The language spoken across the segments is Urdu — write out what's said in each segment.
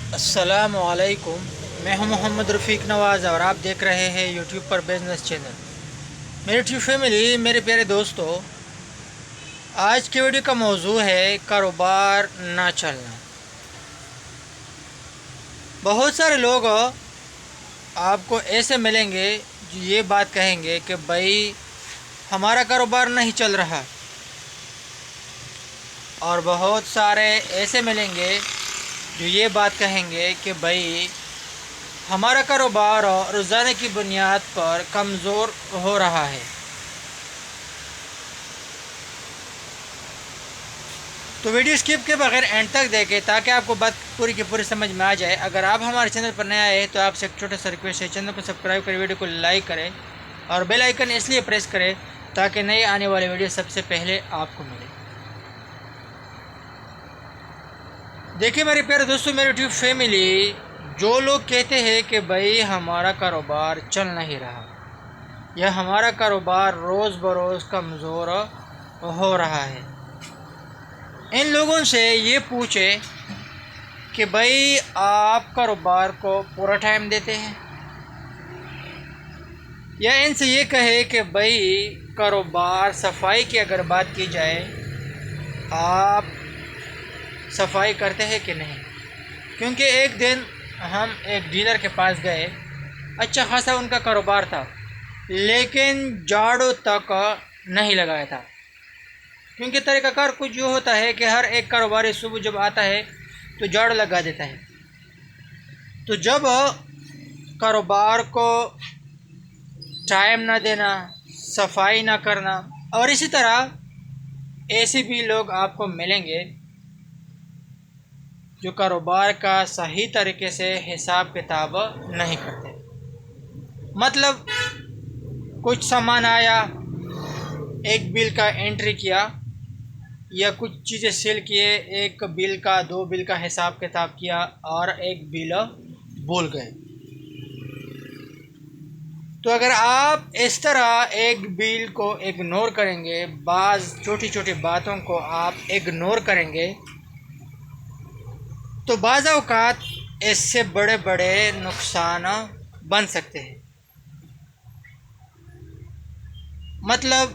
السلام علیکم، میں ہوں محمد رفیق نواز اور آپ دیکھ رہے ہیں یوٹیوب پر بزنس چینل۔ میری ٹیوب فیملی، میرے پیارے دوستو، آج کی ویڈیو کا موضوع ہے کاروبار نہ چلنا۔ بہت سارے لوگ آپ کو ایسے ملیں گے جو یہ بات کہیں گے کہ بھائی ہمارا کاروبار نہیں چل رہا، اور بہت سارے ایسے ملیں گے جو یہ بات کہیں گے کہ بھائی ہمارا کاروبار روزانہ کی بنیاد پر کمزور ہو رہا ہے۔ تو ویڈیو اسکپ کے بغیر اینڈ تک دیکھیں تاکہ آپ کو بات پوری کی پوری سمجھ میں آ جائے۔ اگر آپ ہمارے چینل پر نئے آئے تو آپ سے ایک چھوٹا سا ریکویسٹ ہے، چینل کو سبسکرائب کریں، ویڈیو کو لائک کریں اور بیل آئیکن اس لیے پریس کریں تاکہ نئی آنے والی ویڈیو سب سے پہلے آپ کو ملے۔ دیکھیں میرے پیارے دوستو، میری ٹیوب فیملی، جو لوگ کہتے ہیں کہ بھائی ہمارا کاروبار چل نہیں رہا یا ہمارا کاروبار روز بروز کمزور ہو رہا ہے، ان لوگوں سے یہ پوچھے کہ بھائی آپ کاروبار کو پورا ٹائم دیتے ہیں، یا ان سے یہ کہے کہ بھائی کاروبار صفائی کی اگر بات کی جائے آپ صفائی کرتے ہیں کہ نہیں۔ کیونکہ ایک دن ہم ایک ڈیلر کے پاس گئے، اچھا خاصا ان کا کاروبار تھا لیکن جھاڑو تک نہیں لگایا تھا۔ کیونکہ طریقہ کار کچھ جو ہوتا ہے کہ ہر ایک کاروباری صبح جب آتا ہے تو جھاڑو لگا دیتا ہے، تو جب کاروبار کو ٹائم نہ دینا، صفائی نہ کرنا، اور اسی طرح ایسے بھی لوگ آپ کو ملیں گے جو کاروبار کا صحیح طریقے سے حساب کتاب نہیں کرتے۔ مطلب کچھ سامان آیا، ایک بل کا انٹری کیا، یا کچھ چیزیں سیل کیے، ایک بل کا دو بل کا حساب کتاب کیا اور ایک بل بھول گئے۔ تو اگر آپ اس طرح ایک بل کو اگنور کریں گے، بعض چھوٹی چھوٹی باتوں کو آپ اگنور کریں گے، تو بعض اوقات اس سے بڑے بڑے نقصان بن سکتے ہیں۔ مطلب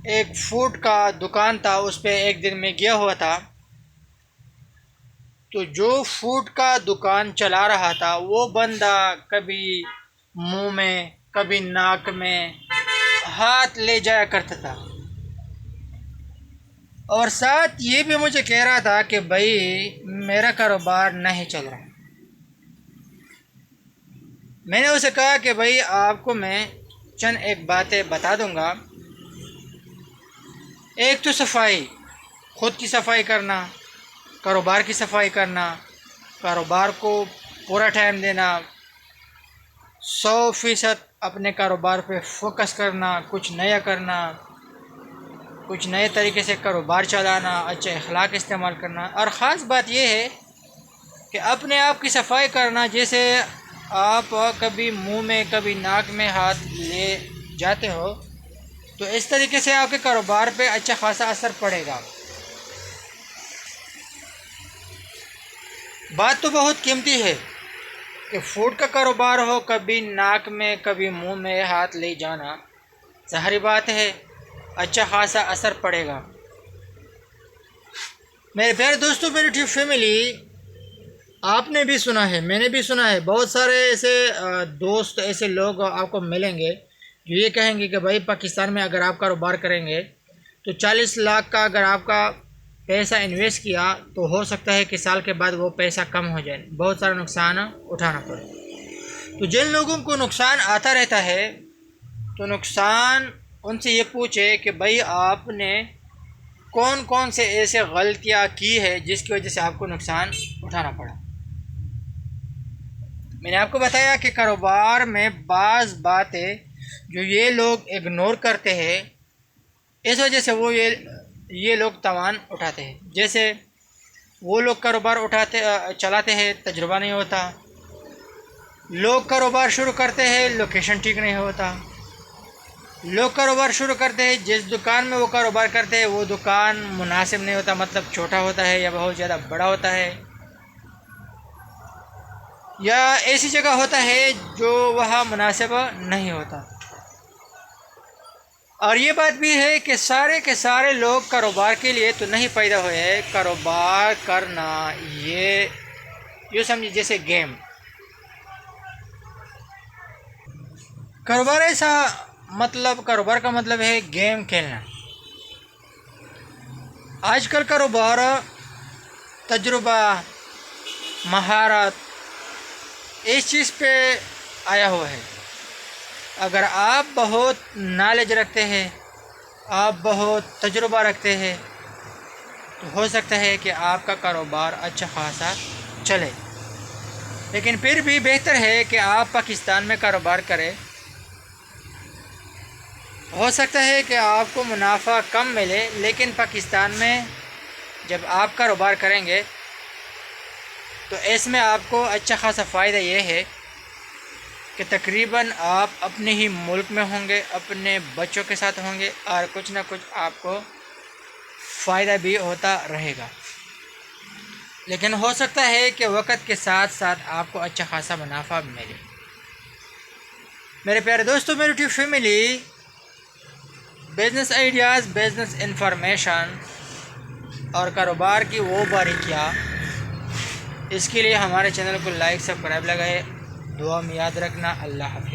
ایک فوڈ کا دکان تھا، اس پہ ایک دن میں گیا ہوا تھا، تو جو فوڈ کا دکان چلا رہا تھا وہ بندہ کبھی منہ میں کبھی ناک میں ہاتھ لے جایا کرتا تھا، اور ساتھ یہ بھی مجھے کہہ رہا تھا کہ بھائی میرا کاروبار نہیں چل رہا۔ میں نے اسے کہا کہ بھائی آپ کو میں چند ایک باتیں بتا دوں گا۔ ایک تو صفائی، خود کی صفائی کرنا، کاروبار کی صفائی کرنا، کاروبار کو پورا ٹائم دینا، 100% اپنے کاروبار پہ فوکس کرنا، کچھ نیا کرنا، کچھ نئے طریقے سے کاروبار چلانا، اچھے اخلاق استعمال کرنا، اور خاص بات یہ ہے کہ اپنے آپ کی صفائی کرنا۔ جیسے آپ کبھی منہ میں کبھی ناک میں ہاتھ لے جاتے ہو تو اس طریقے سے آپ کے کاروبار پہ اچھا خاصا اثر پڑے گا۔ بات تو بہت قیمتی ہے کہ فوڈ کا کاروبار ہو، کبھی ناک میں کبھی منہ میں ہاتھ لے جانا، ظاہری بات ہے اچھا خاصا اثر پڑے گا۔ میرے پیارے دوستوں، میری ٹیوب فیملی، آپ نے بھی سنا ہے، میں نے بھی سنا ہے، بہت سارے ایسے دوست، ایسے لوگ آپ کو ملیں گے جو یہ کہیں گے کہ بھائی پاکستان میں اگر آپ کاروبار کریں گے تو 40 لاکھ کا اگر آپ کا پیسہ انویسٹ کیا تو ہو سکتا ہے کہ سال کے بعد وہ پیسہ کم ہو جائے، بہت سارا نقصان اٹھانا پڑے۔ تو جن لوگوں کو نقصان آتا رہتا ہے تو نقصان ان سے یہ پوچھے کہ بھائی آپ نے کون کون سے ایسے غلطیاں کی ہے جس کی وجہ سے آپ کو نقصان اٹھانا پڑا۔ میں نے آپ کو بتایا کہ کاروبار میں بعض باتیں جو یہ لوگ اگنور کرتے ہیں، اس وجہ سے وہ یہ لوگ تاوان اٹھاتے ہیں۔ جیسے وہ لوگ کاروبار چلاتے ہیں، تجربہ نہیں ہوتا، لوگ کاروبار شروع کرتے ہیں، لوکیشن ٹھیک نہیں ہوتا، لوگ کاروبار شروع کرتے ہیں، جس دکان میں وہ کاروبار کرتے ہیں وہ دکان مناسب نہیں ہوتا، مطلب چھوٹا ہوتا ہے یا بہت زیادہ بڑا ہوتا ہے، یا ایسی جگہ ہوتا ہے جو وہاں مناسب نہیں ہوتا۔ اور یہ بات بھی ہے کہ سارے کے سارے لوگ کاروبار کے لیے تو نہیں پیدا ہوئے ہیں۔ کاروبار کرنا یہ یوں سمجھے جیسے گیم۔ کاروبار کا مطلب ہے گیم کھیلنا۔ آج کل کاروبار تجربہ، مہارت اس چیز پہ آیا ہوا ہے۔ اگر آپ بہت نالج رکھتے ہیں، آپ بہت تجربہ رکھتے ہیں، تو ہو سکتا ہے کہ آپ کا کاروبار اچھا خاصا چلے۔ لیکن پھر بھی بہتر ہے کہ آپ پاکستان میں کاروبار کریں۔ ہو سکتا ہے کہ آپ کو منافع کم ملے، لیکن پاکستان میں جب آپ کاروبار کریں گے تو اس میں آپ کو اچھا خاصا فائدہ یہ ہے کہ تقریباً آپ اپنے ہی ملک میں ہوں گے، اپنے بچوں کے ساتھ ہوں گے، اور کچھ نہ کچھ آپ کو فائدہ بھی ہوتا رہے گا۔ لیکن ہو سکتا ہے کہ وقت کے ساتھ ساتھ آپ کو اچھا خاصا منافع ملے۔ میرے پیارے دوستو، میری tube family, business ideas, business information اور کاروبار کی وہ باریکیاں، اس کے لیے ہمارے چینل کو لائک سبسکرائب لگائے۔ دعا میں یاد رکھنا۔ اللہ حافظ۔